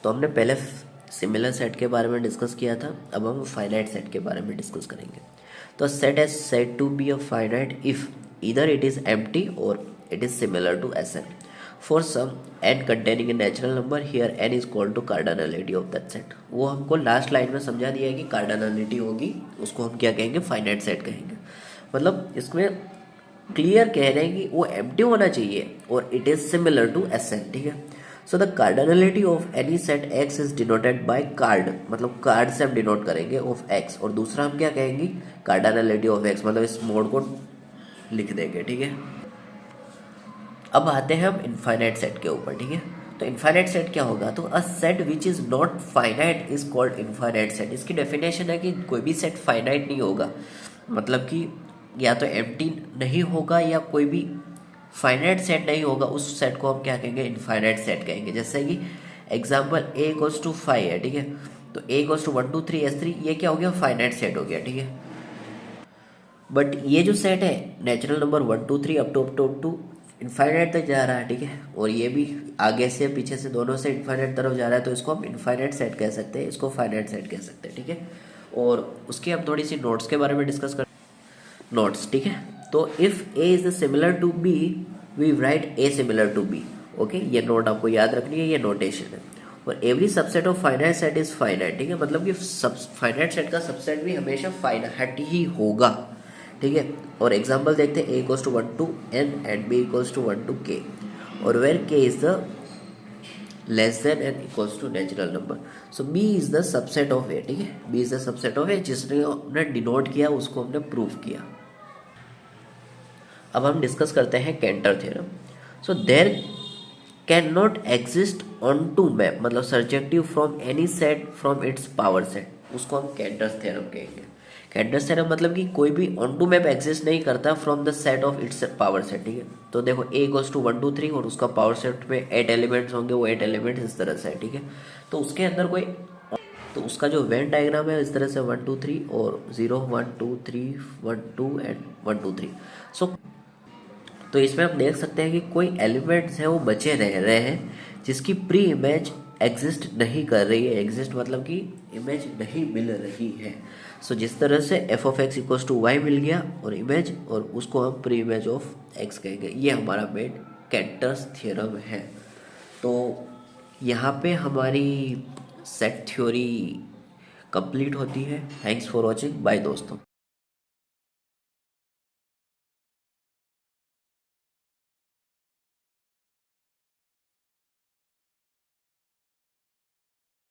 तो हमने पहले सिमिलर सेट के बारे में डिस्कस किया था, अब हम फाइनाइट सेट के बारे में डिस्कस करेंगे। तो set is said to be a finite if either it is empty और it is similar to Sn for some n containing a natural number here n is called to cardinality of that set। वो हमको last line में समझा दिया है कि cardinality होगी, उसको हम क्या कहेंगे, फाइनाइट सेट कहेंगे। मतलब इसमें क्लियर कह रहे हैं कि वो एम्प्टी होना चाहिए और it is similar to Sn, ठीक है। So the cardinality of any set x is denoted by card, मतलब कार्ड से हम डिनोट करेंगे ऑफ x, और दूसरा हम क्या कहेंगे, कार्डिनलिटी ऑफ x, मतलब इस मोड को लिख देंगे, ठीक है। अब आते हैं हम इनफाइनाइट सेट के ऊपर, ठीक है। तो इनफाइनाइट सेट क्या होगा, तो a set which is not finite is called infinite set. इसकी डेफिनेशन है कि कोई भी सेट फाइनाइट नहीं होगा, मतलब कि या तो एम्प्टी नहीं होगा या कोई भी फाइनाइट सेट नहीं होगा, उस सेट को हम क्या कहेंगे, इनफाइनाइट सेट कहेंगे। जैसे कि एग्जाम्पल a इक्वल्स टू 5 है, ठीक है। तो a इक्वल्स टू 1 2 3 S3, ये क्या हो गया, फाइनाइट सेट हो गया, ठीक है। बट ये जो सेट है natural number 1 2 3 up to infinite तक जा रहा है, ठीक है। और ये भी आगे से पीछे से दोनों से इनफाइनाइट तरफ जा रहा है, तो इसको हम इनफाइनाइट सेट कह सकते हैं, इसको फाइनाइट सेट कह सकते हैं, ठीक है। और उसके हम थोड़ी सी नोट्स के बारे में डिस्कस कर, नोट्स, ठीक है। तो if A is similar to B we write A similar to B, okay. ये नोट आपको याद रखनी है, ये नोटेशन है। और every subset of finite set is finite, ठीक है। मतलब कि फाइनाइट सेट का सबसेट भी हमेशा फाइनाइट ही होगा, ठीक है। और एग्जाम्पल देखते हैं, a equals to 1 to n and b equals to 1 to k, और where k is the less than n equals to natural number. So b is the subset of a, ठीक है। b is the subset of a, जिसने हमने denote किया उसको हमने prove किया। अब हम डिस्कस करते हैं Cantor theorem. So there can not exist onto map, मतलब surjective from any set from its power set, उसको हम कैंटर थ्योरम कहेंगे। कैंटर थ्योरम मतलब कि कोई भी ऑन टू मैप एग्जिस्ट नहीं करता from the set of its power set, ठीक है। तो देखो a इक्वल्स टू 1 2 3 और उसका पावर सेट में 8 एलिमेंट्स होंगे, वो 8 एलिमेंट्स इस तरह से है, ठीक है। तो उसके अंदर कोई, तो उसका जो वेन डायग्राम है इस तरह से 1 2 3 और 0 1 2 3 1 2 एंड 1 2 3। सो तो इसमें हम देख सकते हैं कि कोई एलिमेंट्स है वो बचे रह रहे हैं जिसकी प्री इमेज एग्जिस्ट नहीं कर रही है। एग्जिस्ट मतलब कि इमेज नहीं मिल रही है। सो जिस तरह से f of x equals to y मिल गया और इमेज, और उसको हम प्री इमेज ऑफ एक्स कहेंगे। ये हमारा मेन कैंटर्स थ्योरम है। तो यहाँ पे हमारी सेट थ्योरी कंप्लीट होती है। थैंक्स फॉर वॉचिंग, बाय दोस्तों।